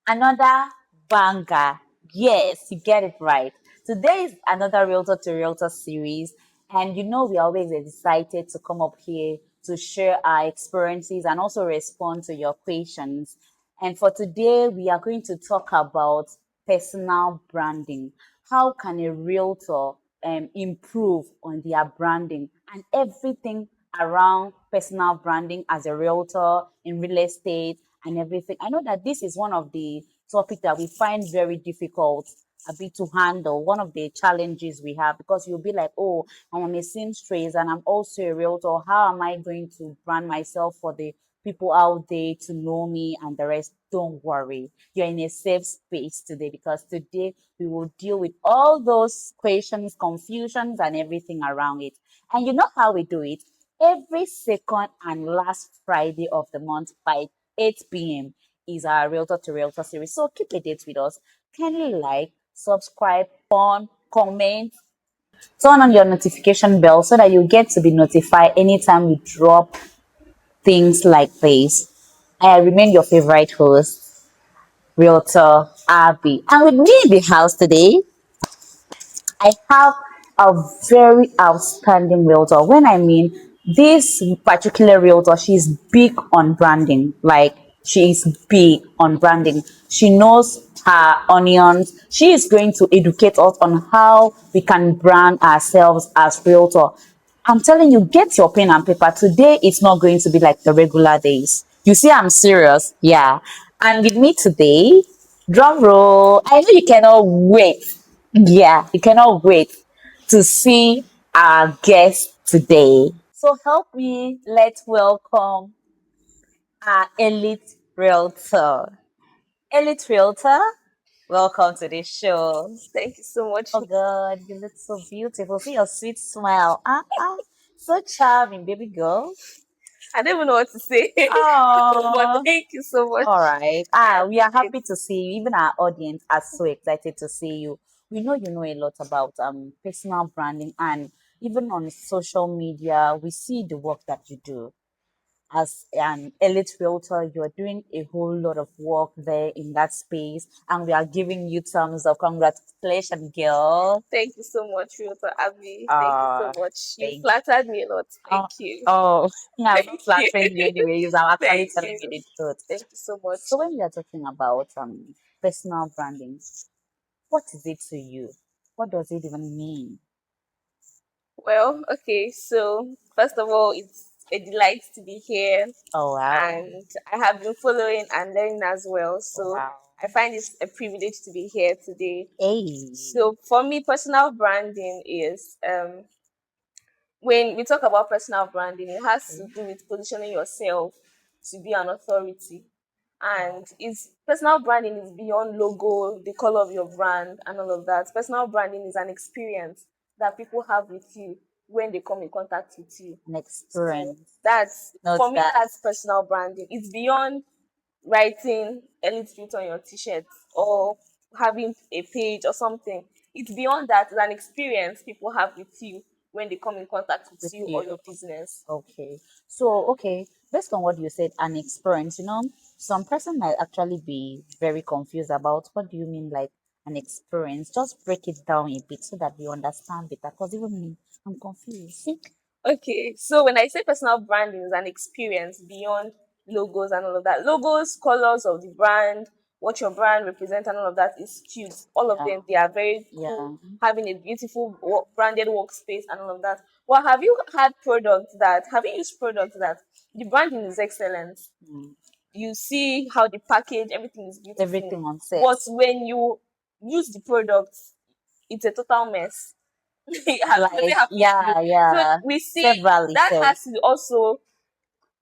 Another banger. Yes, you get it right. Today is another Realtor to Realtor series. And we are always excited to come up here to share our experiences and also respond to your questions. And for today, we are going to talk about personal branding. How can a realtor improve on their branding and everything around personal branding as a realtor in real estate and everything? I know that this is one of the topics that we find very difficult a bit to handle, one of the challenges we have, because you'll be like, oh, I am a seamstress and I'm also a realtor. How am I going to brand myself for the people out there to know me and the rest? Don't worry, you're in a safe space today, because today we will deal with all those questions, confusions, and everything around it. And you know how we do it? Every second and last Friday of the month by 8 p.m. is our Realtor to Realtor series. So keep a date with us. Kindly like, subscribe, comment, turn on your notification bell so that you get to be notified anytime we drop things like this. I remain your favorite host, Realtor Abby. And with me in the house today, I have a very outstanding realtor. When I mean this particular realtor, she's big on branding. Like, she is big on branding. She knows her onions. She is going to educate us on how we can brand ourselves as realtor. I'm telling you, get your pen and paper. Today it's not going to be like the regular days. You see, I'm serious. Yeah. And with me today, drum roll. I know you cannot wait. Yeah, you cannot wait to see our guest today. So help me, let's welcome our elite realtor. Elite realtor, welcome to the show. Thank you so much. Oh God, you look so beautiful. See your sweet smile. So charming, baby girl. I don't even know what to say, but Oh, thank you so much. all right. I We are appreciate happy to see you. Even our audience are so excited to see you. We know you know a lot about personal branding, and even on social media, we see the work that you do. As an elite realtor, you're doing a whole lot of work there in that space, and we are giving you thumbs up. Congratulations, girl. Thank you so much, Realtor Abby. Thank you so Uh, much. You thank flattered me a lot. Oh, Thank you. oh, I'm not Thank you. flattering you anyways. I'm actually Thank telling you. you the truth. Thank you so So much. when we are talking about personal branding, what is it to you? What does it even mean? Well, okay, so first of all, it's a delight to be here, Oh wow. and I have been following and learning as well. So Wow. I find it a privilege to be here today. Hey. So for me, personal branding is when we talk about personal branding, it has to do with positioning yourself to be an authority. And it's personal branding is beyond logo, the color of your brand, and all of that. Personal branding is an experience that people have with you when they come in contact with you. An So experience. that's Not for me, that. that's personal branding. It's beyond writing elite fit on your t-shirt or having a page or something. It's beyond that. It's an experience people have with you when they come in contact with With you or you. your business. Okay. So, okay, based on what you said, an experience, some person might actually be very confused about what do you mean like an experience. Just break it down a bit so that we understand better. Because even me, I'm confused. Okay, so when I say personal branding is an experience beyond logos and all of that, logos, colors of the brand, what your brand represents, and all of that is cute. All of Yeah. them, they are very cool. Yeah. Having a beautiful branded workspace and all of that. Well, have you had products that have you used products that the branding is excellent? Mm. You see how the package, everything is beautiful, Everything on set. but when you use the product, it's a total mess. Has it Like, happened to you? yeah, So yeah. we see Severally that said. has to also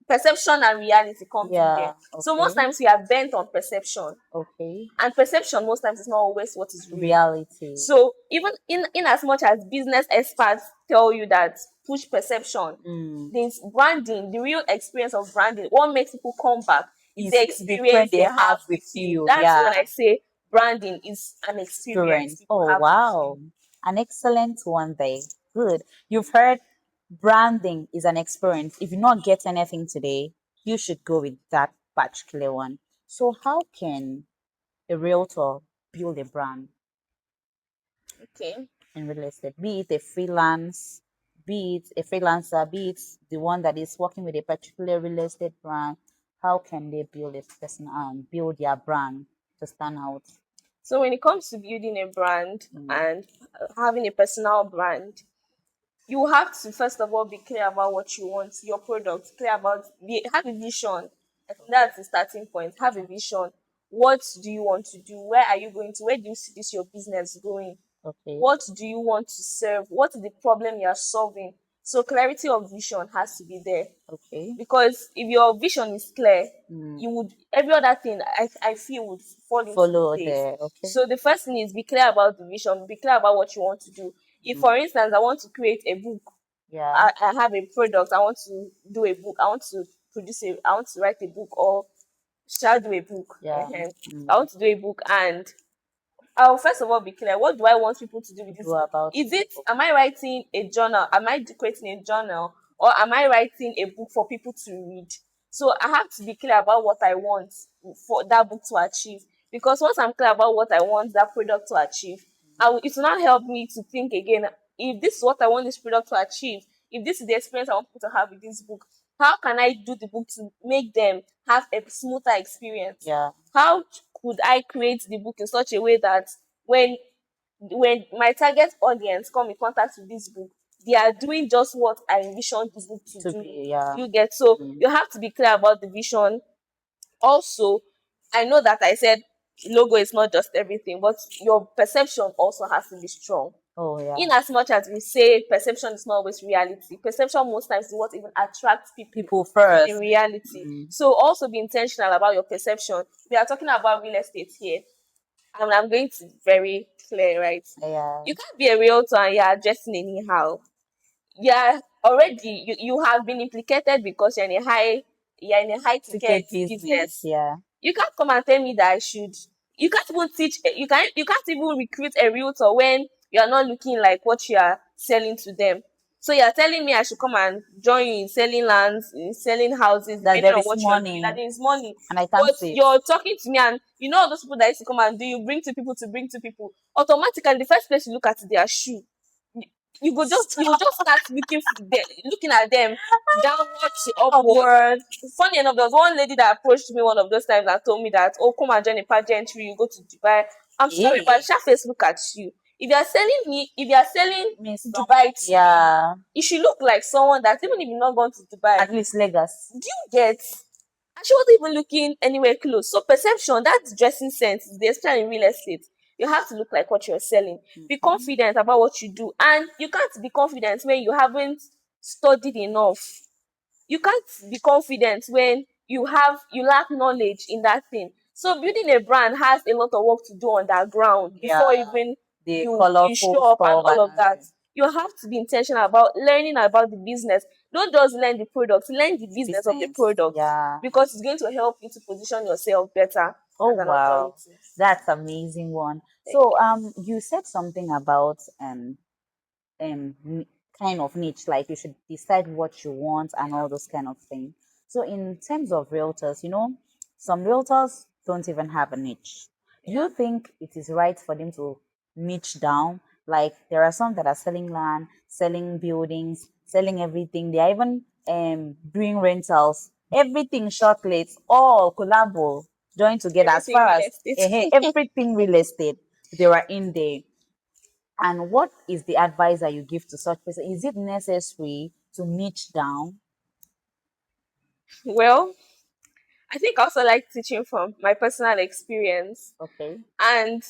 perception and reality comes in there. Yeah. So most Okay. times we are bent on perception, Okay. and perception most times is not always what is real. Reality. So even in as much as business experts tell you that push perception, Mm. this branding, the real experience of branding, what makes people come back is the Is the friend experience they they have have with with you. you. That's Yeah. when I say branding is an experience Experience. people Oh, have with you. wow. An excellent one there. Good. You've heard branding is an experience. If you not get anything today, you should go with that particular one. So how can a realtor build a brand Okay. in real estate? Be it a freelance, be it a freelancer, be it the one that is working with a particular real estate brand. How can they build a person build their brand to stand out? So when it comes to building a brand Mm, and having a personal brand, you have to first of all be clear about what you want, your product, clear about have a vision. I think okay. that's the starting point. Have a vision. What do you want to do? Where are you going to? Where do you see this your business going? Okay. What do you want to serve? What is the problem you are solving? So clarity of vision has to be there, Okay. because if your vision is clear, Mm, you would every other thing I feel would fall into follow place. there. Okay. So the first thing is be clear about the vision, be clear about what you want to do. If Mm, for instance I want to create a book, yeah. I have a product, I want to do a book, I want to I want to write a book, or shall do a book. Yeah. I Mm, want to do a book, and I'll first of all be clear. What do I want people to do with this do book? about Is it. it, am Okay. I writing a journal? Am I creating a journal? Or am I writing a book for people to read? So I have to be clear about what I want for that book to achieve. Because once I'm clear about what I want that product to achieve, it will not help me to think again. If this is what I want this product to achieve, if this is the experience I want people to have with this book, how can I do the book to make them have a smoother experience? Yeah. How could I create the book in such a way that when my target audience come in contact with this book, they are doing just what I envisioned the book to To do? be, yeah. You get, so Mm, you have to be clear about the vision. Also, I know that I said logo is not just everything, but your perception also has to be strong. oh yeah. In as much as we say perception is not always reality, perception most times is what even attracts people People to the first. reality. Mm, So also be intentional about your perception. We are talking about real estate here, and I'm going to be very clear, right? yeah. You can't be a realtor and you're dressing anyhow. Yeah, already you have been implicated because you're in a high ticket Ticket business. business. Yeah. You can't come and tell me that I should. You can't even teach. You can't even recruit a realtor when you are not looking like what you are selling to them. So you're telling me I should come and join you in selling lands, in selling houses, That depending there on is what you're doing. That money there is money, and I can't but see it. you're talking to me, and you know all those people that used to come and do. You bring two people to bring two people. Automatically, the first place you look at is their shoe. You will just start looking at them downwards to upwards. Upward. Funny enough, there was one lady that approached me one of those times and told me that, oh, come and join a pageantry, you go to Dubai. I'm sorry, but Hey. shall face look at you. If you are selling Means some, Dubai to me, yeah. it should look like someone that even if you've not gone to Dubai, At least Lagos. do you get? And she wasn't even looking anywhere close. So perception, that's dressing sense, is the especially in real estate. You have to look like what you're selling. Be Okay. confident about what you do. And you can't be confident when you haven't studied enough. You can't be confident when you lack knowledge in that thing. So building a brand has a lot of work to do on that ground Yeah. before even The you colorful show up and stuff all and of that. You have to be intentional about learning about the business. Don't just learn the product, learn the business of the business. product, Yeah. because it's going to help you to position yourself better Oh as an wow. authority. That's amazing one. Thank So you. you said something about kind of niche, like you should decide what you want and all those kind of things. So in terms of realtors, some realtors don't even have a niche. Do Yeah. you think it is right for them to niche down? Like there are some that are selling land, selling buildings, selling everything. They are even doing rentals, everything shortlays, all collabo, join together as Everything far real as estate. everything real estate. They are in there. And what is the advice that you give to such person? Is it necessary to niche down? Well, I think I also like teaching from my personal experience. Okay, And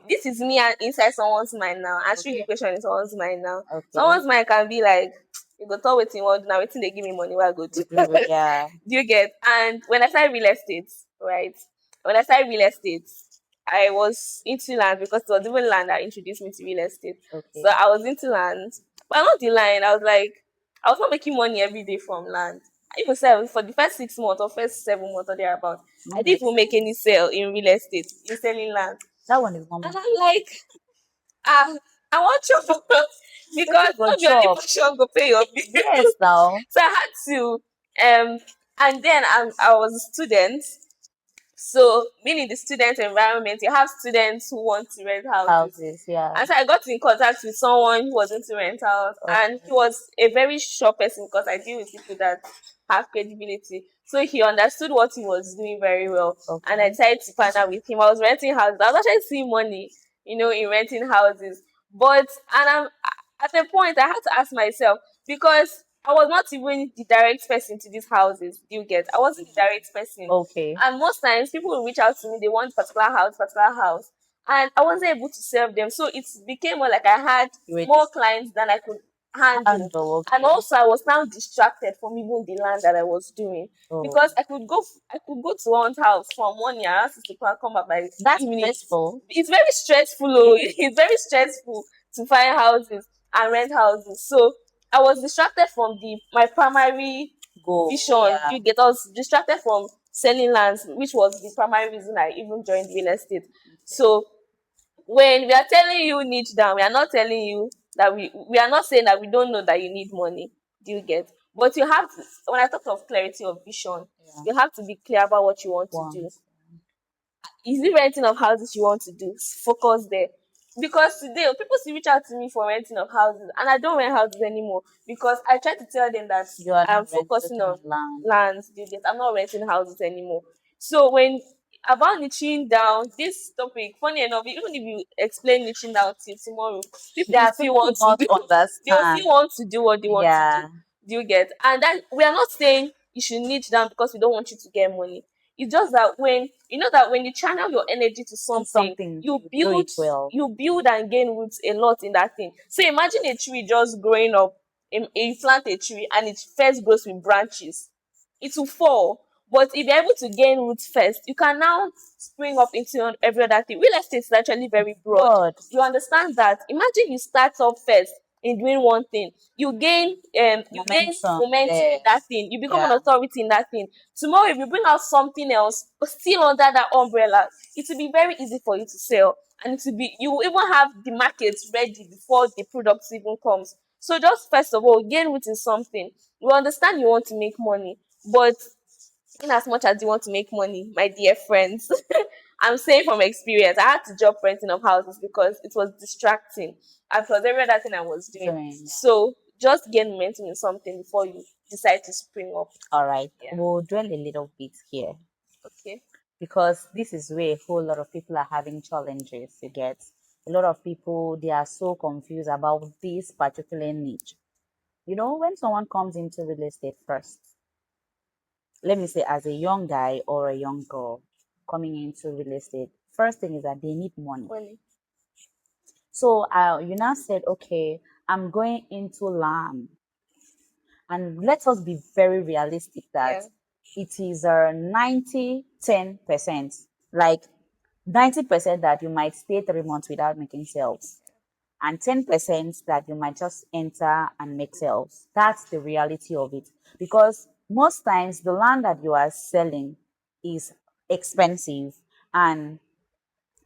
this is me and inside someone's mind now. Answering the okay, question in someone's mind now. okay. Someone's mind can be like, you go talk with him now, waiting they give me money, where I go to. Do Yeah, you get? And when I started real estate, right? When I started real estate, I was into land because it was even land that introduced me to real estate. So okay. I was into land. But not the line, I was like, I was not making money every day from land. I even said for the first 6 months or first 7 months or thereabout, I Not didn't even make making any sale in real estate, in selling land. that one is And normal. I'm like, ah, I want you Wetin because go not be only chop? passion go pay your bill. Yes, now. So I had to, and then I was a student. So being in the student environment, you have students who want to rent houses. Houses, yeah. And so I got in contact with someone who was into rentals, and he Okay. was a very sure person because I deal with people that have credibility. So he understood what he was doing very well, and I Okay. decided to partner with him. I was renting houses. I was actually seeing money, in renting houses. But and I'm at a point I had to ask myself, because I was not even the direct person to these houses. Do you get? I wasn't the direct person. Okay. And most times people will reach out to me, they want particular house. And I wasn't able to serve them. So it became more like I had You were more this clients than I could handle. handle, And okay. also I was now distracted from even the land that I was doing. Oh, Because I could go to one's house from morning around 6 o'clock, come back by that's evening. stressful. It's very stressful, oh. It's very stressful to find houses and rent houses. So I was distracted from the my primary Go, vision. yeah. You get us distracted from selling lands, which was the primary reason I even joined real estate. Okay. So when we are telling you niche down, we are not telling you that we are not saying that we don't know that you need money. Do you get? But you have to, when I talk of clarity of vision, Yeah. you have to be clear about what you want to do. Once. Is it renting of houses you want to do? Focus there. Because today people still reach out to me for renting of houses, and I don't rent houses anymore because I try to tell them that You are I'm not rent focusing looking on at land. lands. Do you get? I'm not renting houses anymore. So when about niching down this topic, funny enough, even if you explain niching down till tomorrow, people will Yeah, still people will want to not do. They will understand. still want to do what they want to do. Yeah. Do you get? And that we are not saying you should niche down because we don't want you to get money. It's just that when you channel your energy to To something, something, you you do build it well. you build and gain roots a lot in that thing. So imagine a tree just growing up. You plant a tree and it first grows with branches. It will fall. But if you're able to gain roots first, you can now spring up into every other thing. Real estate is actually very broad. Broad You understand that? Imagine you start off first in doing one thing. You gain momentum momentum in there. that thing. You become an Yeah. authority in that thing. Tomorrow, if you bring out something else still under that umbrella, it will be very easy for you to sell. And it will be you will even have the market ready before the product even comes. So just first of all, gain root in something. We understand you want to make money, but in as much as you want to make money, my dear friends, I'm saying from experience, I had to drop renting of houses because it was distracting and because every other thing I was doing. Doing, yeah. So just gain momentum in something before you decide to spring up. All right. Yeah. We'll dwell a little bit here Okay. because this is where a whole lot of people are having challenges. You get a lot of people, they are so confused about this particular niche. When someone comes into real estate first, let me say as a young guy or a young girl coming into real estate, first thing is that they need money. Money. So you now said, okay, I'm going into land. And let us be very realistic that Yeah. it is 90-10%. Like 90% that you might stay 3 months without making sales, and 10% that you might just enter and make sales. That's the reality of it. Because most times the land that you are selling is expensive, and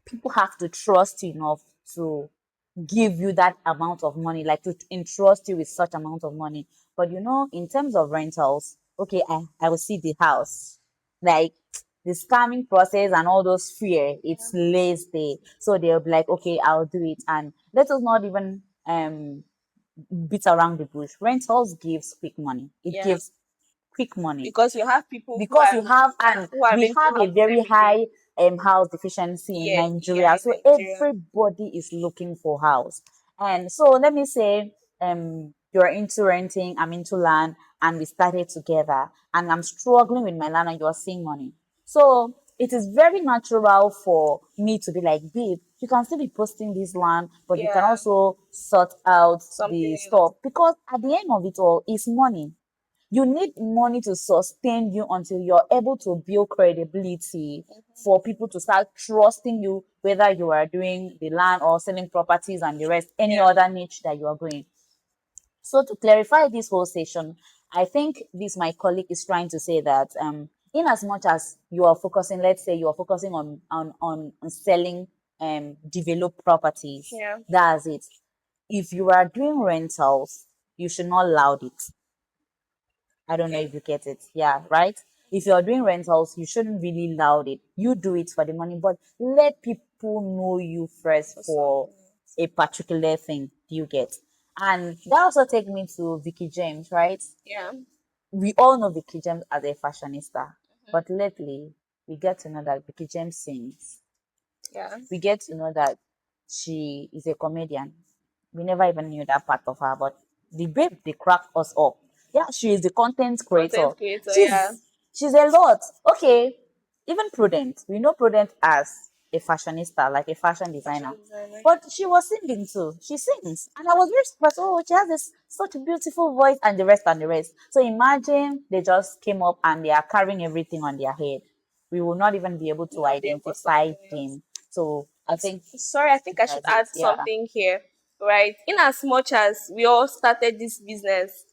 people have to trust you enough to give you that amount of money, like to entrust you with such amount of money. But in terms of rentals, okay, I will see the house. Like the scamming process and all those fear, it's lays there. So they'll be like, okay, I'll do it. And let us not even beat around the bush. Rentals gives quick money. It Yeah. gives quick money Because you have people who because are you have, and who are we renting have a houses very every day. high house deficiency in Yeah. Yeah. Nigeria, In so Nigeria. everybody is looking for house. And so let me say, you're into renting, I'm into land, and we started together, and I'm struggling with my land, and you're seeing money. So it is very natural for me to be like, babe, you can still be posting this land, but you can Yeah. also sort out Something the else. stuff, because at the end of it all, it's money. You need money to sustain you until you're able to build credibility for people to start trusting you, whether you are doing the land or selling properties and the rest, any Yeah. other niche that you are going. So to clarify this whole session, I think this my colleague is trying to say that in as much as you are focusing, let's say you are focusing on selling developed properties, Yeah. that's it. If you are doing rentals, you should not loud it. I don't know Okay. if you get it. Yeah, right? if you're doing rentals, you shouldn't really loud it. You do it for the money, but let people know you first For for something else. a particular thing you get. And that also take me to Vicky James, right? Yeah. We all know Vicky James as a fashionista, Mhm. but lately we get to know that Vicky James sings. Yeah. We get to know that she is a comedian. We never even knew that part of her, but the babe they crack us up. Yeah, she is the content creator. Content creator. Yeah. She's a lot. Okay, even Prudent. We know Prudent as a fashionista, like a fashion Fashion designer. designer. But she was singing too. She sings. And I was very surprised. Oh, she has this such a beautiful voice and the rest and the rest. So imagine they just came up and they are carrying everything on their head. We will not even be able to Not there for identify something else. them. So I think Sorry, I think I should that's it. add Yeah. something here, right? In as much as we all started this business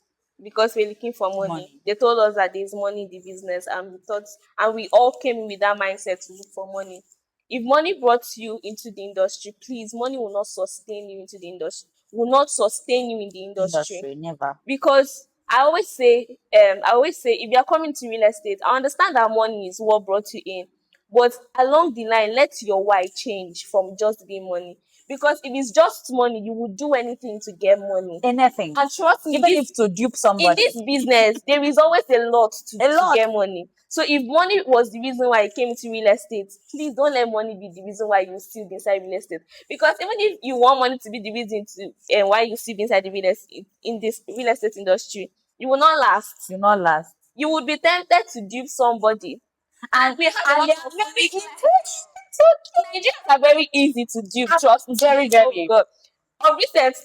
because we're looking for money, Money. they told us that there's money in the business, and we thought, and we all came in with that mindset to look for money. If money brought you into the industry, please, money will not sustain you into the industry, will not sustain you in the industry. Industry, never. Because I always say, if you're coming to real estate, I understand that money is what brought you in, but along the line, let your why change from just being money. Because if it's just money, you will do anything to get money. Anything. And trust me, Even if to dupe in somebody. this business, there is always a lot A to lot. get money. So if money was the reason why you came into real estate, please don't let money be the reason why you still be inside real estate. Because even if you want money to be the reason to why you still be inside the real estate in this real estate industry, you will not last. You not last. You would be tempted to dupe somebody. And we have a And lot they of are very funny easy. Nigerians are very easy to dupe, trust Very, me. Oh very. God. Of recent,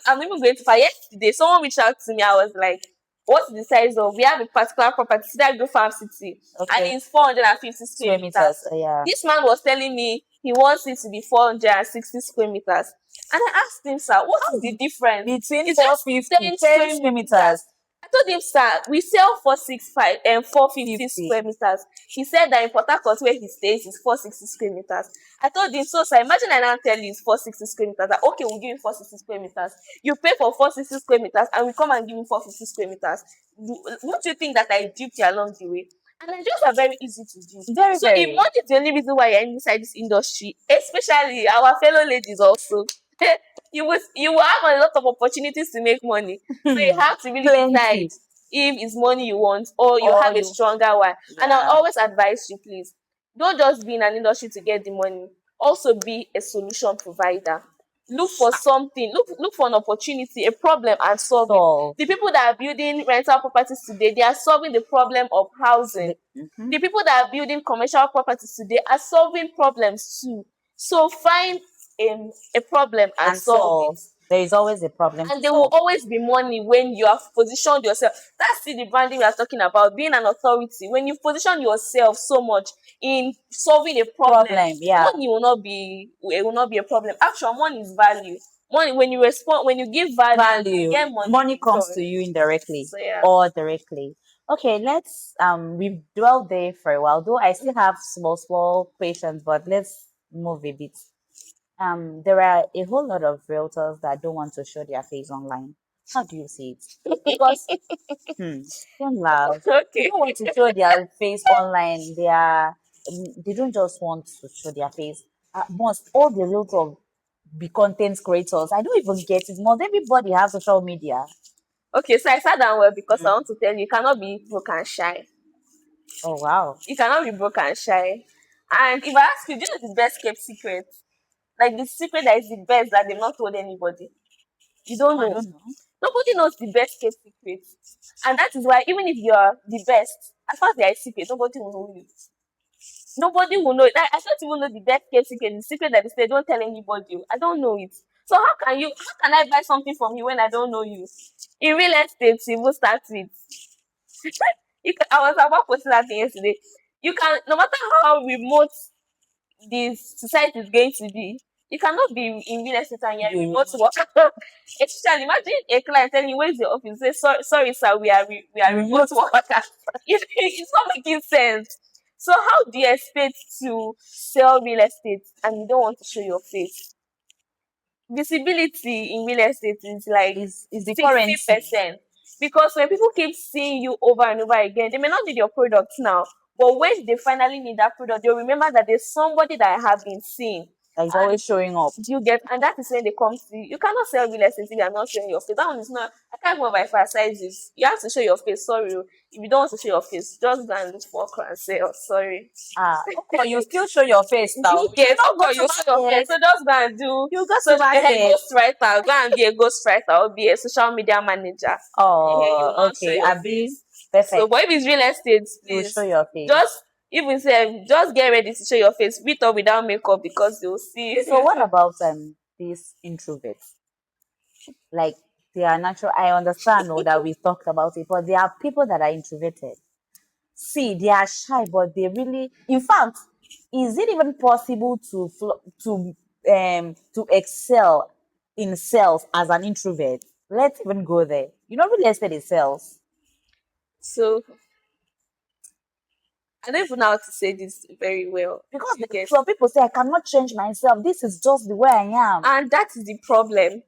I'm even going to far yesterday, someone reached out to me. I was like, what's the size of? We have a particular property, that go Farm City, and Okay. it's 450 square Square meters. meters. Yeah. This man was telling me he wants it to be 460 square meters. And I asked him, sir, what is the difference? Between It's just 450, 10 10 square square meters. meters, I told him, sir, we sell 465 and 450 50. square meters. He said that in Port Harcourt, where he stays, is 460 square meters. I told him, so sir, imagine I now tell you it's 460 square meters. That, okay, we'll give you 460 square meters. You pay for 460 square meters, and we come and give you 450 square meters. Would you think that I duped you along the way? And Nigerians are very easy to do. Very, So if very. money is the only reason why you're inside this industry, especially our fellow ladies also, you will have a lot of opportunities to make money. So you have to really decide Plenty. if it's money you want or you Or have a you, stronger one. And I'll yeah. always advise you, please, don't just be in an industry to get the money. Also be a solution provider. Look for something, look for an opportunity, a problem, and solve it. Solve. The people that are building rental properties today, they are solving the problem of housing. Mhm. The people that are building commercial properties today are solving problems too. So find a problem and And solve it. solve. There is always a problem to And there will solve. always be money when you have positioned yourself. That's the branding we are talking about, being an authority. When you position yourself so much in solving a problem, Problem, yeah. money will not be, it will not be a problem. Actually, money is value. Money, when you respond, when you give value, you Value. get money Money in comes to return. you indirectly So yeah. or directly. Okay, let's we've dwelled there for a while. Though I still have small questions, but let's move a bit. There are a whole lot of realtors that don't want to show their face online. How do you see it? Because hmm, don't laugh. They Okay. don't want to show their face online. They don't just want to show their face. Must all the realtors be content creators? I don't even get it. Must everybody have social media? Okay, so I sat down well because I Mm. want to tell you, you cannot be broke and shy. Oh wow. You cannot be broke and shy. And if I ask you, do you know the best kept secret? Like the secret that is the best that they've not told anybody. You don't I know. don't know. Nobody knows the best kept secret. And that is why even if you are the best, as far as they are a secret, nobody will know you. Nobody will know it. I don't even know the best kept secret, the secret that they say, don't tell anybody. I don't know it. So how can I buy something from you when I don't know you? In real estate, you will start with. I was about posting that thing yesterday. You can, no matter how remote the society is going to be, you cannot be in real estate and you're You remote work. Especially imagine a client telling you where's your office. Say sorry sir, we are remote remote. workers. It's not making sense. So how do you expect to sell real estate and you don't want to show your face? Visibility in real estate is like Is the currency. 60%. Because when people keep seeing you over and over again, they may not need your product now, but when they finally need that product, they'll remember that there's somebody that I have been seeing. That is And always showing up. you get, and that is when they come to you. You cannot sell real estate if you are not showing your face. That one is not, I can't go by fast sizes. You have to show your face. Sorry. Oh. If you don't want to show your face, just go and look for okra and sell. Sorry. Ah, okay, you still show your face now. You You get not go okra, to you show your market. face. So just go and do You go so to market. ghostwriter. Go and be a ghostwriter or be a social media manager. You will Oh, not show okay. your Abi, face. So, perfect. but if it's real estate, You show please your face. just even say just get ready to show your face with or without makeup because they'll see. So what about these introverts? Like they are natural. I understand no, that we talked about it, but there are people that are introverted. See, they are shy, but they really, in fact, is it even possible to excel in sales as an introvert? Let's even go there. You know, real estate is sales So I don't even know how to say this very well. because You get, some people say I cannot change myself. This is just the way I am. and that is the problem.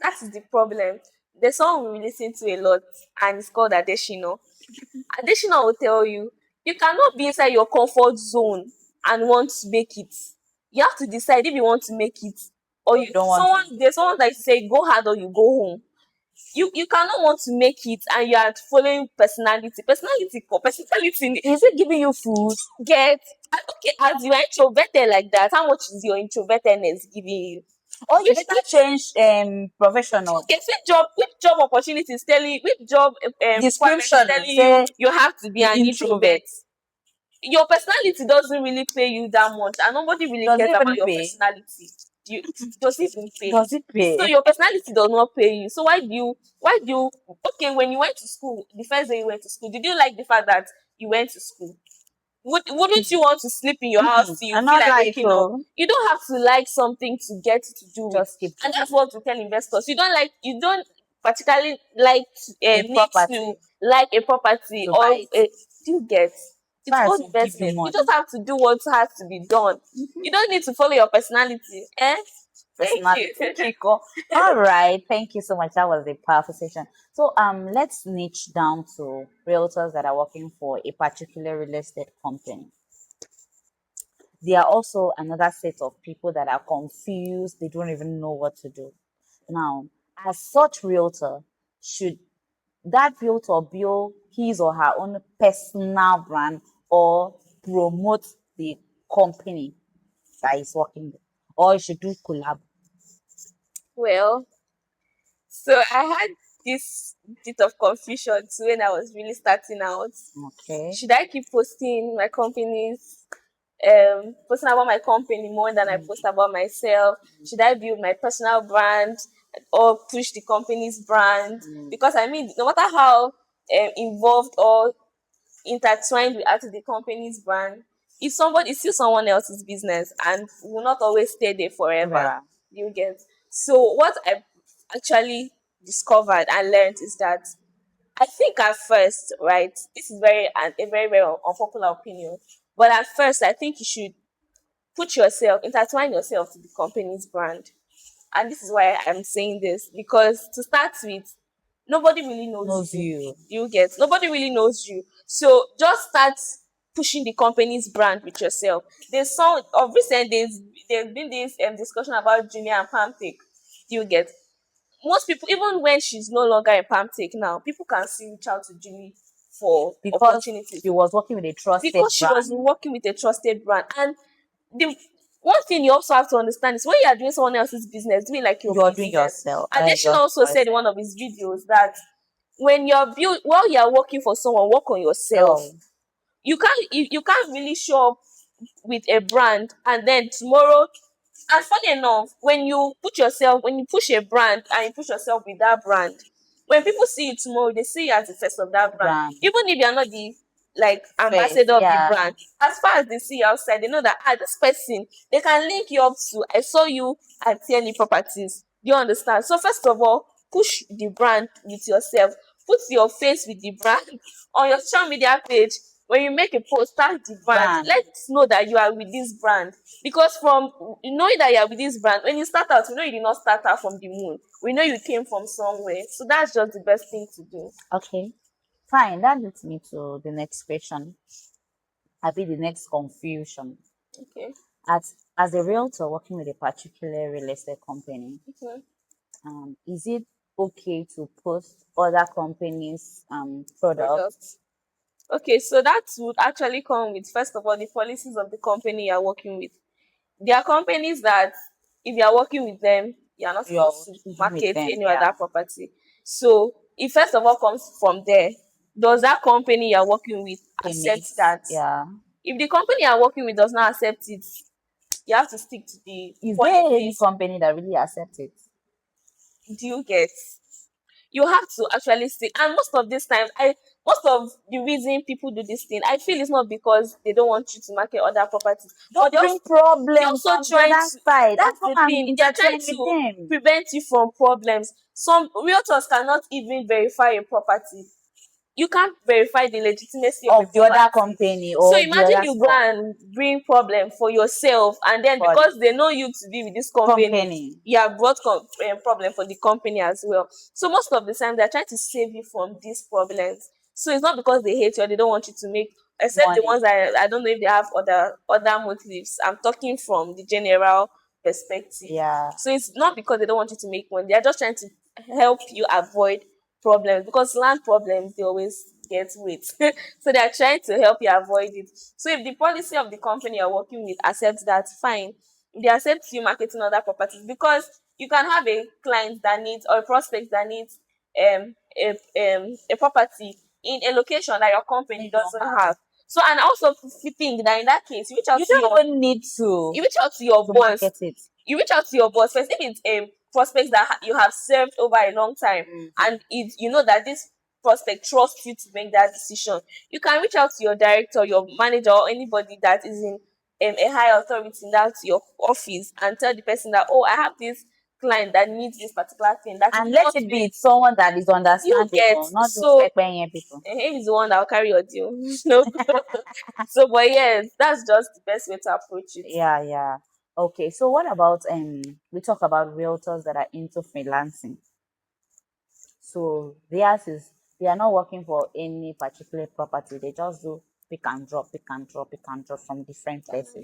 That is the problem. There's someone we listen to a lot, and it's called Adeshino. Additional will tell you, you cannot be inside your comfort zone and want to make it. You have to decide if you want to make it or You don't want to. there's someone that say go hard or you go home. You cannot want to make it and you are following personality Is it giving you food? get okay as you are introverted like that. How much is your introvertedness giving you? Or you Which better change professional okay, which job opportunity is telling which job requirement is description. telling you Say you have to be the an introvert. introvert? Your personality doesn't really pay you that much and nobody really Does it cares about even your pay? personality. Does it even pay? Does it So pay? your personality does not pay you. So why do you okay when you went to school, the first day you went to school, did you like the fact that you went to school? Wouldn't you want to sleep in your house till you I'm feel not like like waking up? You don't have to like something to get to do it. just keep And doing that's what we tell investors. You don't particularly like the need to property like a property to buy or it. do you get So it's as all to give you investment. You just money. have to do what has to be done. You don't need to follow your personality. Thank you. Personality. Kiko. All right. Thank you so much. That was a powerful session. So let's niche down to realtors that are working for a particular real estate company. There are also another set of people that are confused. They don't even know what to do. Now, as such realtor, should that realtor build his or her own personal brand or promote the company that is working with? Or you should do collab? Well, so I had this bit of confusion too when I was really starting out. Okay. Should I keep posting about my company more than I Mm, post about myself? Should I build my personal brand or push the company's brand? mm. Because I mean, no matter how involved or intertwined we are to the company's brand, if somebody is still someone else's business and will not always stay there forever. Vera. You get. So what I actually discovered and learned is that I think at first, right, this is a very, very unpopular opinion. But at first, I think you should intertwine yourself to the company's brand. And this is why I'm saying this because to start with, nobody really knows Knows you. you. You get nobody really knows you. So just start pushing the company's brand with yourself. There's some of recent days there's been this discussion about Junior and Palmtake. You get most people, even when she's no longer in Palmtake now, people can still reach out to Julie for Because opportunities she was working with a trusted because she was brand. working with a trusted brand. And the one thing you also have to understand is when you are doing someone else's business, doing like your You're doing business. yourself. Adesina also said in Yourself. one of his videos that while you are working for someone, work on yourself. So You can't really show up with a brand and then tomorrow, and funny enough, when you push a brand and you push yourself with that brand, when people see you tomorrow, they see you as the face of that brand. brand Even if you're not the like face. ambassador of the Yeah. brand, as far as they see you outside, they know that this person, they can link you up to I saw you at TNE properties. Do you understand? So first of all, push the brand with yourself. Put your face with the brand on your social media page. when you make a post, tag the brand. Brand. Let's know that you are with this brand. Because from knowing that you are with this brand, when you start out, we know you did not start out from the moon. We know you came from somewhere. So that's just the best thing to do. Okay. Fine. That leads me to the next question. I be the next confusion. Okay. As a realtor working with a particular real estate company, Mhm. is it okay to post other companies' products? Products. Okay, so that would actually come with, first of all, the policies of the company you're working with. There are companies that if you are working with them, you are not supposed You're to even with market them, any yeah. other property. So it first of all comes from there. Does that company you are working with accept Permits, that? yeah. If the company you are working with does not accept it, you have to stick to the Is there any policies. company that really accepts it? Do you get? You have to actually stick. And most of this time, I most of the reason people do this thing, I feel it's not because they don't want you to market other properties, but Don't bring problems they're also from the trying other to, side. I that's come the and thing, they're trying intertwine with to them. prevent you from problems. Some realtors cannot even verify a property. You can't verify the legitimacy of a Of the other property. company So or the imagine other you go and bring problem for yourself, and then for the because they know you to be with this company, company. you have brought problem for the company as well. So most of the time they're trying to save you from these problems. So it's not because they hate you or they don't want you to make, except the Money. ones that I don't know if they have other motives. I'm talking from the general perspective. Yeah. So it's not because they don't want you to make money. They're just trying to help you avoid problems, because land problems they always get weight. So they are trying to help you avoid it. So if the policy of the company you're working with accepts that, fine. If they accept you marketing other properties, because you can have a client that needs, or a prospect that needs a property in a location that your company You don't doesn't have. have. So, and also if you think that in that case you reach out You to don't your even need you reach out to your to boss. market it. You reach out to your boss first. If it's a prospect that you have served over a long time, Mhm. and if you know that this prospect trusts you to make that decision, you can reach out to your director, your manager, or anybody that is in a high authority in that your office, and tell the person that, oh, I have this client that needs this particular thing that is And let not it be being, someone that is you understanding, get. or not those So pekpenye people. he's the one that will carry your deal. No. So, but yes, that's just the best way to approach it. Yeah, yeah. Okay, so what about we talk about realtors that are into freelancing. So theirs is they are not working for any particular property. They just do pick and drop, pick and drop, pick and drop from different places.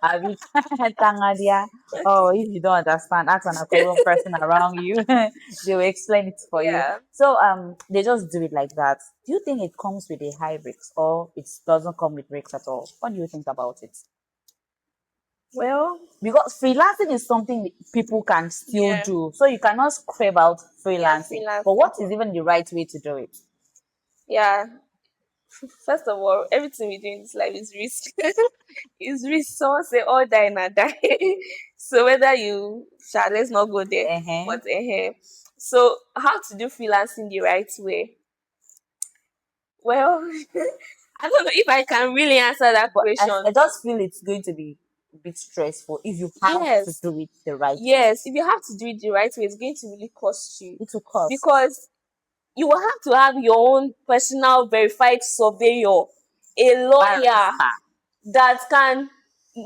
Abi Tangadia. Oh, if you don't understand, ask an Akoro person around you. They will explain it for you. Yeah. So they just do it like that. Do you think it comes with a high risks or it doesn't come with risks at all? What do you think about it? Well, Because freelancing is something that people can still yeah. do. So you cannot scrape out Yeah, freelancing. But freelancing. what is even the right way to do it? Yeah. First of all, everything we do in this life is risk. Is risk. Someone say all die and die. So whether you shall, let's not go there. Uh-huh. But so how to do freelancing the right way? Well, I don't know if I can really answer that But I question. just feel it's going to be a bit stressful if you have to Yes. do it the right way. Yes. If you have to do it the right way, it's going to really cost you. It will cost. Because you will have to have your own personal verified surveyor, a lawyer Barrister. that can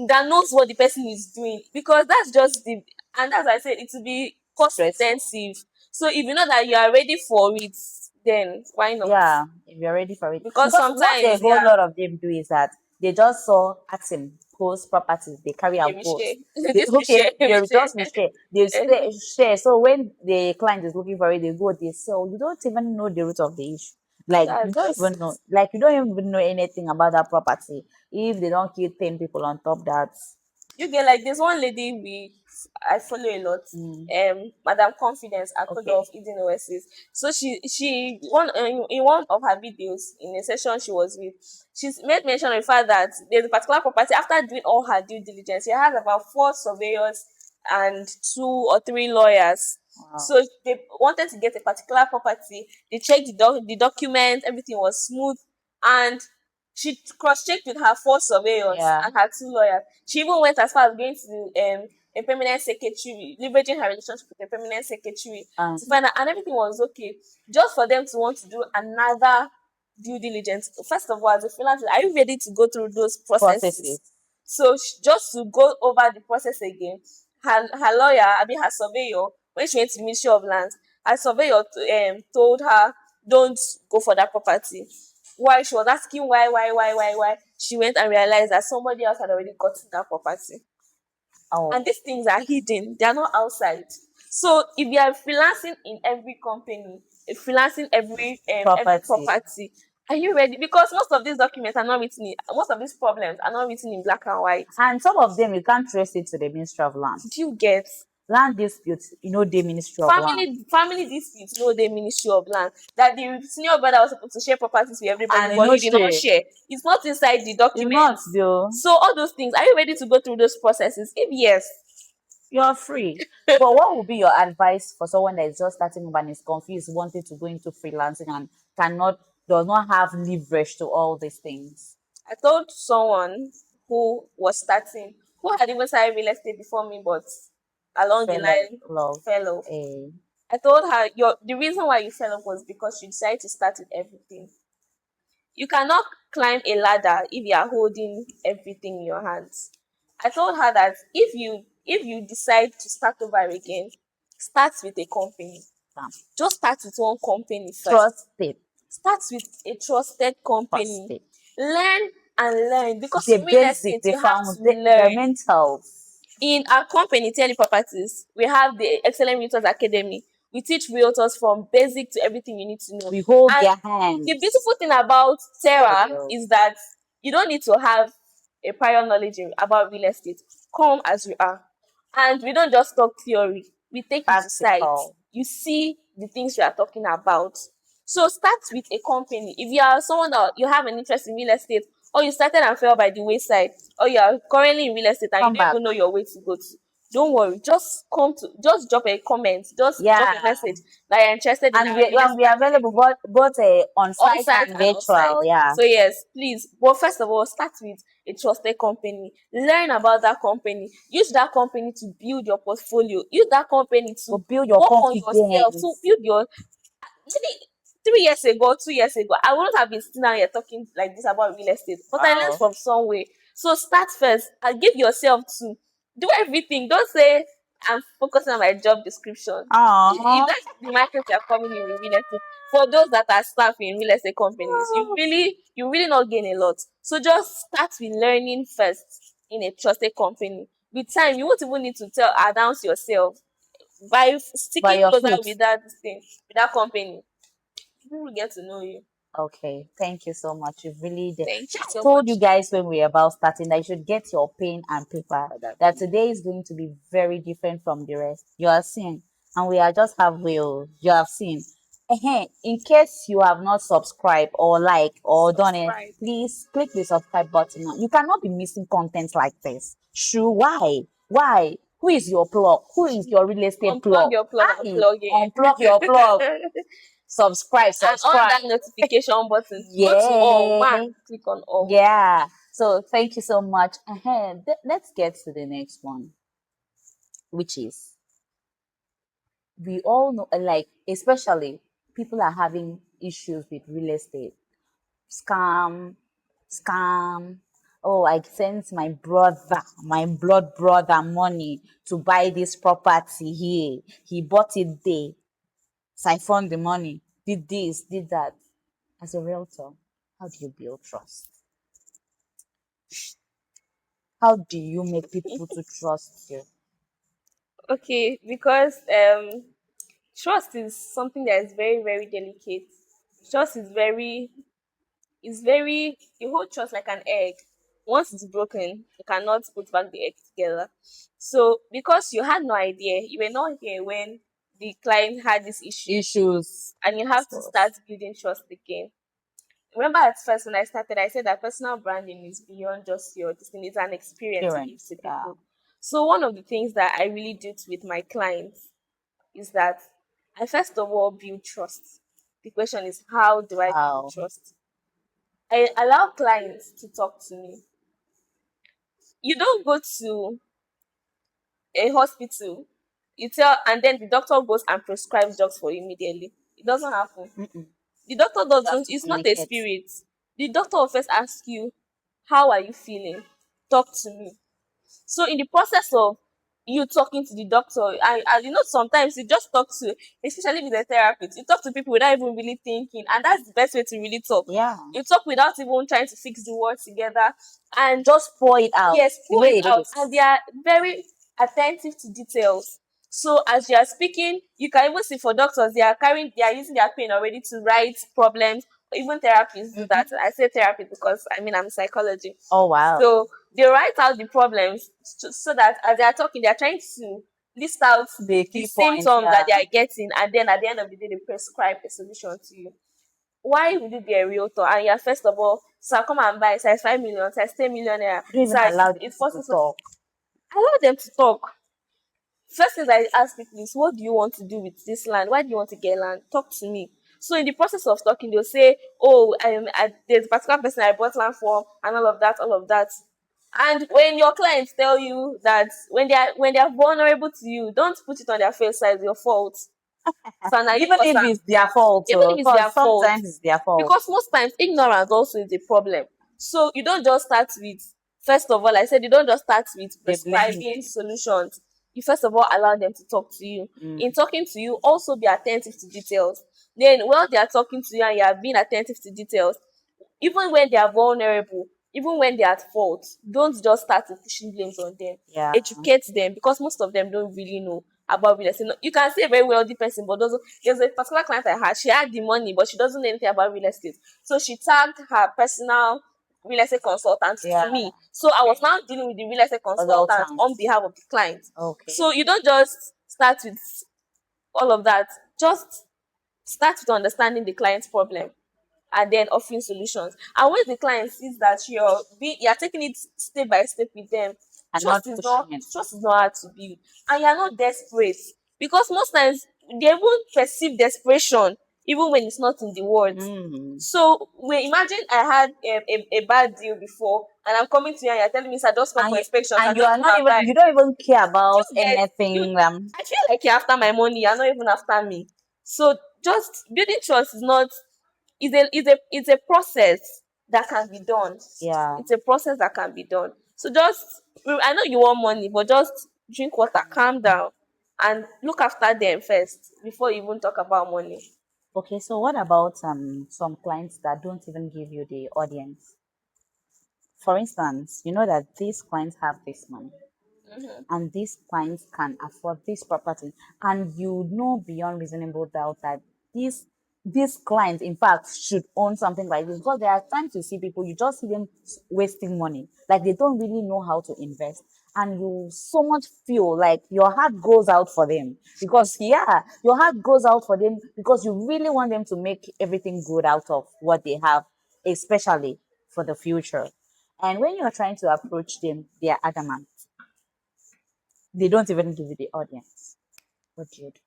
that knows what the person is doing, because that's just the, and as I said, it will be cost Stressful. intensive. So if you know that you are ready for it, then why not? Yeah, if you're ready for it. Because Because what a sometimes, whole yeah, lot of them do is that they just saw asking post properties, they carry okay, out we share. posts. They, This we okay, share, we they share. just share. They share. So when the client is looking for it, they go, they sell. You don't even know the root of the issue. Like you That's don't just even know. Like you don't even know anything about that property. If they don't kill 10 people on top that. you get, like there's one lady I follow a lot, Mm, Madam Confidence, Akodo okay. of Eden Oasis. So she one in one of her videos in a session she was with, she's made mention of the fact that there's a particular property. After doing all her due diligence, she has about four surveyors and two or three lawyers. Wow. So they wanted to get a particular property. They checked the documents, everything was smooth, and she cross-checked with her four surveyors Yeah. and her two lawyers. She even went as far as going to a permanent secretary, leveraging her relationship with a permanent secretary to Um. find out, and everything was okay. Just for them to want to do another due diligence? First of all, as a freelancer, are you ready to go through those processes? Processes. So just to go over the process again, her lawyer, I mean her surveyor, when she went to the Ministry of Lands, her surveyor told her don't go for that property. Why? She was asking why. She went and realized that somebody else had already gotten that property. And Oh, these things are hidden, they are not outside. So if you are freelancing in every company, freelancing every property. property, are you ready? Because most of these documents are not written in, most of these problems are not written in black and white. And some of them you can't trace it to the Ministry of Do Lands. you get? Land disputes, the Ministry of Land. Family disputes, no, the Ministry of Land, that the senior brother was supposed to share properties with everybody, And but no he did not share. share. It's not inside the If not, documents. though, So all those things, are you ready to go through those processes? If yes, you're free. But what would be your advice for someone that is just starting up and is confused, wanting to go into freelancing and cannot, does not have leverage to all these things? I told someone who was starting, who had even started real estate before me, but along the Fellow line love. fell off. Eh, I told her the reason why you fell off was because you decided to start with everything. You cannot climb a ladder if you are holding everything in your hands. I told her that if you decide to start over again, start with a company. damn. Just start with one company first. Trust it. Start with a trusted Trust company. it. Learn and learn, because The in real basic, estate the you have found, to the learn. fundamentals. In our company, Tele Properties, we have the Excellent Realtors Academy. We teach realtors from basic to everything you need to know. We hold And their the hands beautiful thing about to Terra build. is that you don't need to have a prior knowledge about real estate. Come as you are. And we don't just talk theory. We take you to site. Practical. You see the things we are talking about. So start with a company. If you are someone that you have an interest in real estate, or you started and fell by the wayside, or you are currently in real estate and you Come don't back. even know your way to go to, don't worry. Just drop a comment, just drop Yeah. a message that you're interested in And our real we are estate available academy, both on on site site and and offsite. virtual. Yeah. So yes, please. Well, first of all, start with a trusted company. Learn about that company. Use that company to build your portfolio. Use that company to But build your work on yourself, to confidence. build your maybe 3 years ago, 2 years ago, I wouldn't have been sitting down here talking like this about real estate. But I learned Wow. from somewhere. So start first and give yourself to do everything. Don't say I'm focusing on my job description. If Aww. that's the market you're coming in with real estate, for those that are staff in real estate companies, you really not gain a lot. So just start with learning first in a trusted company. With time, you won't even need to announce yourself by By sticking your closer feet. with that thing, with that company. People will get to know you. Okay, thank you so much. You've really did. Thank you I so told you much. guys when we were about starting that you should get your pen and paper. That today is going to be very different from the rest. You are seeing, and we are just halfway. Oh, you have seen. In case you have not subscribed or like or done it, Subscribe. please click the subscribe button now. You cannot be missing content like this. Sure, why? Why? Who is your plug? Who is your real estate Unplug plug? your plug and I plug in. unplug your plug. Subscribe, And on subscribe. that notification button, go to all Yeah, one, click on all. yeah. So thank you so much. Let's get to the next one, which is we all know, like, especially people are having issues with real estate. Scam, scam. Oh, I sent my brother, my blood brother, money to buy this property here. He bought it there, siphoned the money, did this, did that. As a realtor, how do you build trust? How do you make people to trust you? Okay, because trust is something that is very, very delicate. Trust is very you hold trust like an egg. Once it's broken, you cannot put back the egg together. So because you had no idea, you were not here when the client had this issue, Issues. and you Of have to start course. building trust again. Remember at first when I started, I said that personal branding is beyond just your this thing, it's an experience you give Parents. to Yeah. people. So one of the things that I really do with my clients is that I first of all build trust. The question is, how do I build How? trust? I allow clients to talk to me. You don't go to a hospital, you tell, and then the doctor goes and prescribes drugs for you immediately. It doesn't happen. Mm-mm. The doctor You have doesn't, to it's not a communicate. spirit. The doctor will first ask you, how are you feeling? Talk to me. So in the process of you talking to the doctor, and you know, sometimes you just talk to, especially with a therapist, you talk to people without even really thinking, and that's the best way to really talk. Yeah. You talk without even trying to fix the words together, and Just pour it out yes, the pour way it it out, and they is. are very attentive to details. So as you are speaking, you can even see for doctors, they are using their pen already to write problems. Even therapists do that. Hmm. I say therapy because I mean I'm psychology. Oh wow. So they write out the problems so that as they are talking, they are trying to list out The the key points, symptoms that they yeah. are getting, and then at the end of the day, they prescribe a solution to you. Why would you be a realtor? And yeah, first of all, sir, come and buy size 5 million, size 10 million naira. You don't even Sir, allow the it's people to possible. talk. Allow them to talk. First thing I ask people is, what do you want to do with this land? Why do you want to get land? Talk to me. So in the process of talking, they'll say, "Oh, there's a particular person I bought land for, and all of that, all of that." And when your clients tell you that when they are vulnerable to you, don't put it on their face as your fault. So now you Even cause if am, it's their fault, even if it's their because fault, sometimes it's their fault. because most times ignorance also is a problem. So you don't just start with, first of all, I said you don't just start with They blame prescribing them. solutions. You first of all allow them to talk to you. In Mm, talking to you, also be attentive to details. Then while they are talking to you and you are being attentive to details, even when they are vulnerable, even when they are at fault, don't just start with pushing blames on them. yeah. Educate them, because most of them don't really know about real estate. No, you can see a very wealthy person, but doesn't. There's a particular client I had. She had the money, but she doesn't know anything about real estate. So she tagged her personal real estate consultant Yeah. to me. So I was now dealing with the real estate consultant on Consultants. behalf of the client. Okay. So you don't just start with all of that. Just start with understanding the client's problem and then offering solutions. And when the client sees that you're taking it step by step with them, And not pushing it. trust is not hard to build, and you're not desperate, because most times they won't perceive desperation even when it's not in the words. Mm. So when imagine I had a bad deal before, and I'm coming to you and you're telling me, sir, just come And for you inspections and and you just are come not and even buy. you don't even care about You get you anything. I feel like you're after my money, you're not even after me. So just building trust is not is a process that can be done. Yeah. It's a process that can be done. So just, I know you want money, but just drink water, calm down, and look after them first before you even talk about money. Okay, so what about some clients that don't even give you the audience? For instance, you know that these clients have this money Hmm. and these clients can afford this property, and you know beyond reasonable doubt that these clients in fact should own something like this, because there are times you see people, you just see them wasting money, like they don't really know how to invest, and you so much feel like your heart goes out for them, because yeah, your heart goes out for them because you really want them to make everything good out of what they have, especially for the future. And when you're trying to approach them, they are adamant. They don't even give you the audience. What do you do?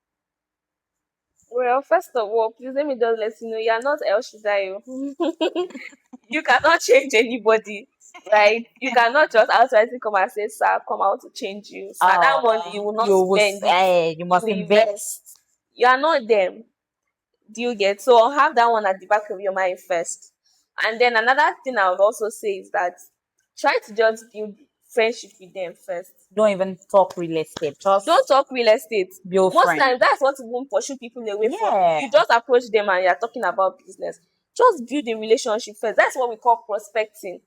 Well, first of all, please let me just let you know you're not El Shaddai. You cannot change anybody, right? You cannot just outrightly come and say, "Sir, come out to change you." Sir, that money you will not You will spend it. say you You must will invest. invest. You are not them. Do you get? So have that one at the back of your mind first. And then another thing I would also say is that try to just build friendship with them first. Don't even talk real estate. Don't Just talk real estate. build Most friends. times that's what even pursue people away from you. Yeah. You just approach them and you're talking about business. Just build a relationship first. That's what we call prospecting.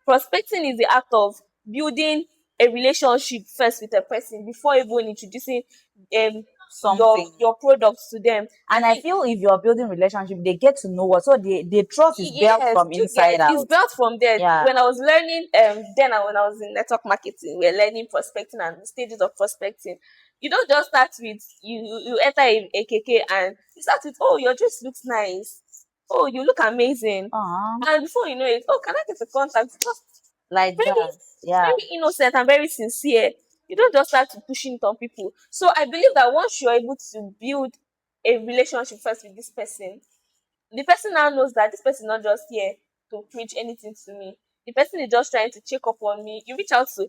Prospecting is the act of building a relationship first with a person before even introducing um Something. your products to them. I And I think feel if you're building relationship, they get to know what. So the trust is built yes, from you get inside it's out. built from there. Yeah. When I was learning, when I was in network marketing, we are learning prospecting and the stages of prospecting. You don't just start with you enter a KK and you start with, oh, your dress looks nice, oh, you look amazing, and before you know it, oh, can I get a contact? Just Like very that. Yeah. very innocent and very sincere. You don't just start to pushing it on people. So I believe that once you're able to build a relationship first with this person, the person now knows that this person is not just here to preach anything to me. The person is just trying to check up on me. You reach out to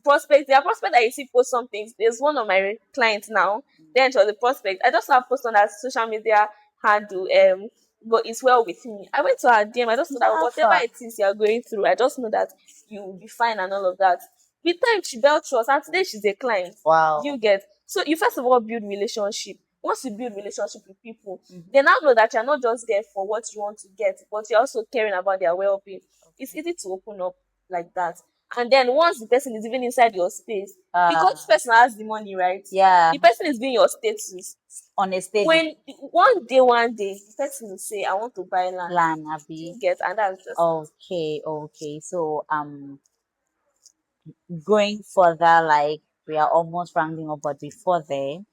prospects. There are prospects that you see post some things. There's one of my clients now. Then it was a prospect. I just saw a post on that social media handle. but it's well with me. I went to her DM. I just know that How whatever far? it is you're going through, I just know that you will be fine and all of that. With time, she built trust, and today she's a client. Do Wow. you get? So you first of all build relationship. Once you build relationship with people, Mhm. they now know that you're not just there for what you want to get, but you're also caring about their well-being. It's Okay. easy to open up like that. And then once the person is even inside your space, because this Uh, person has the money, right? yeah, The person is being your status. on a steady When one day the person will say, I want to buy land. plan, Do Abby. you get? And that's just it. Okay, okay. So, going further, like we are almost rounding up, but before then,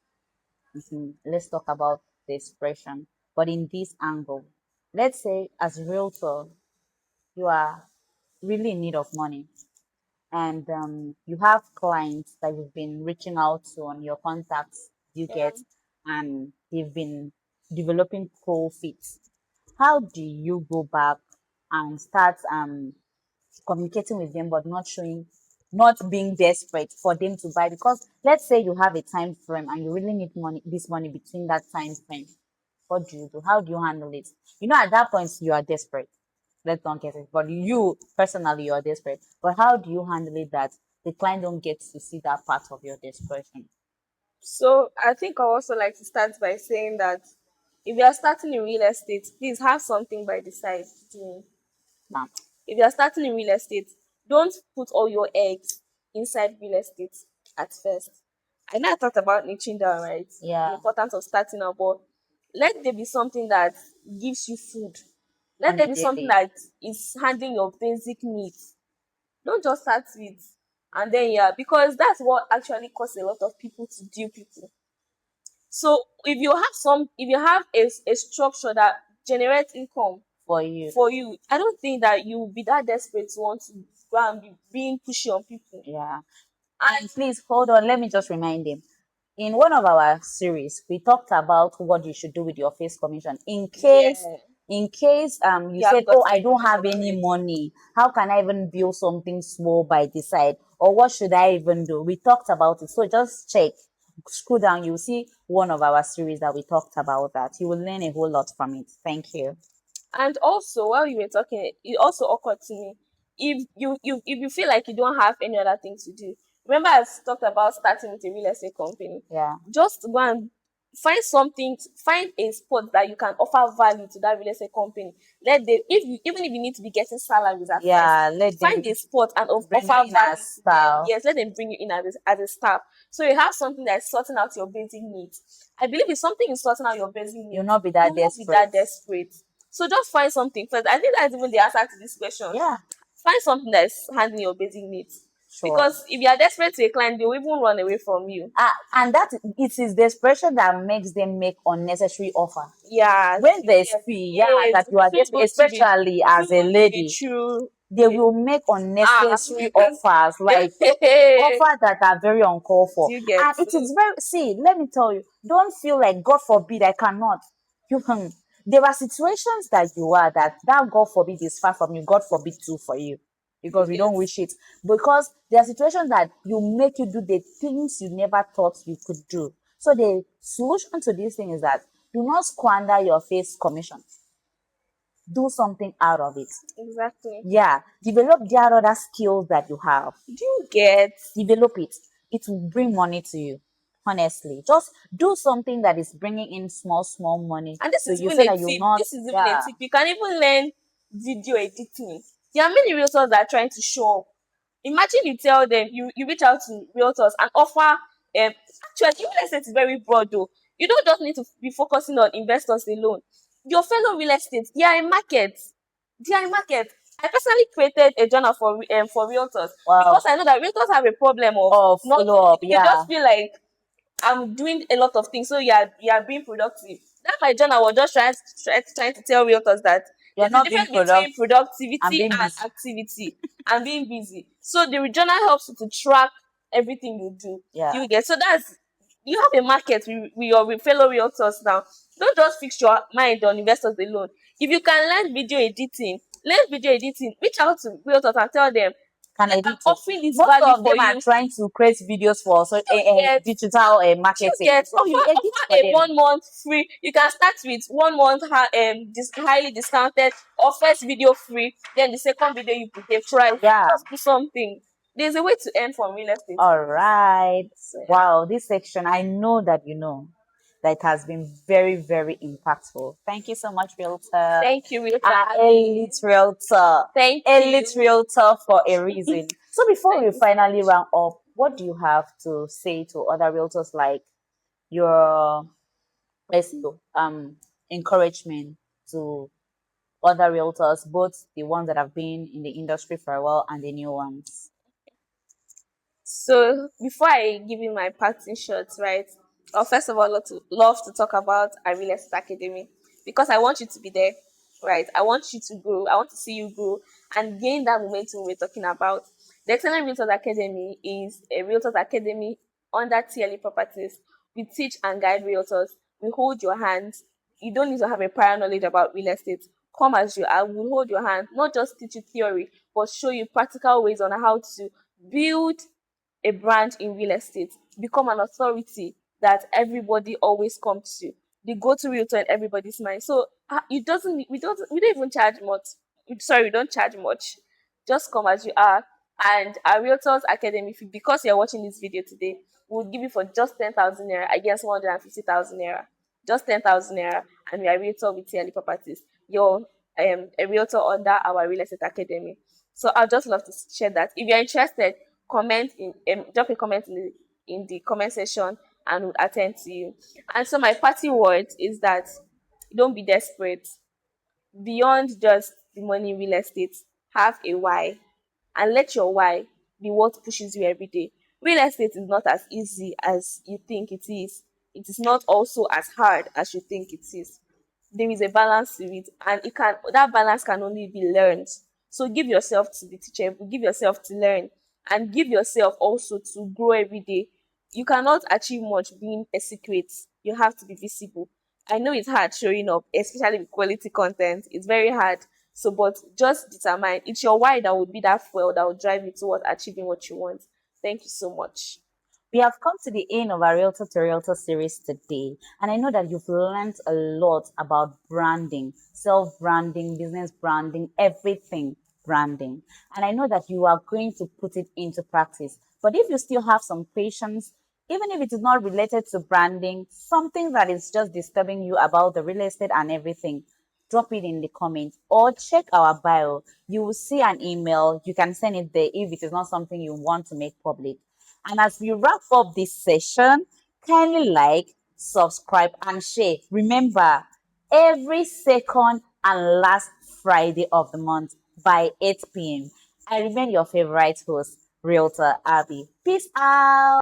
let's talk about the expression. But in this angle, let's say as a realtor, you are really in need of money, and you have clients that you've been reaching out to on your contacts you Yeah. get, and they've been developing cold feet. How do you go back and start communicating with them but not being desperate for them to buy? Because let's say you have a time frame and you really need money between that time frame. What do you do? How do you handle it? At that point you are desperate. Let's not get it. But you personally, you are desperate. But how do you handle it that the client don't get to see that part of your desperation? So I think I also like to start by saying that if you are starting in real estate, please have something by the side doing. Now, If you are starting in real estate, don't put all your eggs inside real estate at first. I know I talked about niching down, right? The yeah, importance of starting out, but let there be something that gives you food. Let on there the be something daily that is handling your basic needs. Don't just start with and then yeah, because that's what actually causes a lot of people to deal people. So if you have a structure that generates income for you. for you, I don't think that you will be that desperate to want to go and be being pushy on people. Yeah. And And please hold on, let me just remind him. In one of our series, we talked about what you should do with your face commission. yeah, In case you you have said, "Oh, gotten I the don't have information any correct. money. How can I even build something small by the side? Or what should I even do?" We talked about it. So just check. Scroll down, you'll see one of our series that we talked about that. You will learn a whole lot from it. Thank you. And also, while you were talking, it also occurred to me, if you feel like you don't have any other thing to do, remember I've talked about starting with a real estate company. Yeah. Just go and find a spot that you can offer value to that real estate company. Let them if you even if you need to be getting salaries at first, Yeah, let find them a spot and bring offer you in value as to them. style. Yes, let them bring you in as a staff. So you have something that's sorting out your basic needs. I believe if something is sorting out your basic You'll needs, not be you that will not be desperate. that desperate. So just find something first. I think that's even the answer to this question. Yeah, Find something that's handling your basic needs. sure. Because if you are desperate to a client, they will even run away from you. And that it is desperation that makes them make unnecessary offer. Yeah, When you there's get fee, yeah, yes, that you are too desperate, good to be especially too as a good to be lady, true. they will make Ah, unnecessary offers, like offers that are very uncalled for. you get And it is very, see, let me tell you, don't feel like God forbid I cannot. You can. There are situations that you are that God forbid is far from you, God forbid too for you. you Because we get don't wish it. Because there are situations that you make you do the things you never thought you could do. So the solution to this thing is that do not squander your face commission. Do something out of it. exactly. Yeah, develop the other skills that you have. Do you get? Develop it. It will bring money to you. Honestly, just do something that is bringing in small money And this to is you even so a that you tip. not. This is even a Yeah, tip. You can even learn video editing. There are many realtors that are trying to show up. Imagine you tell them you reach out to realtors and offer actually real estate is very broad though. You don't just need to be focusing on investors alone. Your fellow real estate, they are in market. They are in market. I personally created a journal for realtors because wow. I know that realtors have a problem of Oh, not follow up. they Yeah, just feel like I'm doing a lot of things, so you are being productive. That my journal was just trying to tell realtors that you're there's a not being difference between productive. I'm productivity being and busy. activity and being busy. So the journal helps you to track everything you do. Yeah, You get so that's you have a market with your fellow realtors now. Don't just fix your mind on investors alone. If you can learn video editing, reach out to realtors and tell them can edit I'm it. offering this Most value of for them are you. trying to create videos for so Get digital you marketing. get So you edit offer for a them. 1 month free. You can start with 1 month highly discounted or first video free, then the second video you put a price. Yeah. Just do something. There's a way to earn from real estate. All right. So, yeah. Wow, this section, I know that you know that it has been very, very impactful. Thank you so much, Realtor. Thank you, Realtor Elite Abby. Realtor. Thank Elite you. Realtor for a reason. So before Thank we you so finally much. round up, what do you have to say to other realtors, like your, let's say, encouragement to other realtors, both the ones that have been in the industry for a while and the new ones? So before I give you my parting shots, right? First of all, love to talk about our real estate academy because I want you to be there, right? I want you to grow. I want to see you grow and gain that momentum we're talking about. The Excellent Realtors Academy is a Realtors Academy under TLE Properties. We teach and guide realtors. We hold your hand. You don't need to have a prior knowledge about real estate. Come as you are. We'll hold your hand, not just teach you theory, but show you practical ways on how to build a brand in real estate, become an authority that everybody always comes to, the go-to realtor in everybody's mind. So we don't even charge much. Sorry, we don't charge much. Just come as you are. And our Realtors Academy, because you're watching this video today, we'll give you for just 10,000 naira against 150,000 naira. Just 10,000 naira, and we are Realtor with TLE Properties. You're a Realtor under our Real Estate Academy. So I'd just love to share that. If you're interested, drop a comment in the comment section, and we'll attend to you. And so my party word is that don't be desperate. Beyond just the money in real estate, have a why, and let your why be what pushes you every day. Real estate is not as easy as you think it is. It is not also as hard as you think it is. There is a balance to it, and that balance can only be learned. So give yourself to the teacher, give yourself to learn, and give yourself also to grow every day. You cannot achieve much being a secret. You have to be visible. I know it's hard showing up, especially with quality content. It's very hard. So, but just determine it's your why that would be that fuel that will drive you towards achieving what you want. Thank you so much. We have come to the end of our Realtor to Realtor series today, and I know that you've learned a lot about branding, self branding, business branding, everything branding. And I know that you are going to put it into practice. But if you still have some questions, even if it is not related to branding, something that is just disturbing you about the real estate and everything, drop it in the comments or check our bio. You will see an email. You can send it there if it is not something you want to make public. And as we wrap up this session, kindly like, subscribe, and share. Remember, every second and last Friday of the month by 8 p.m. I remain your favorite host, Realtor Abby. Peace out.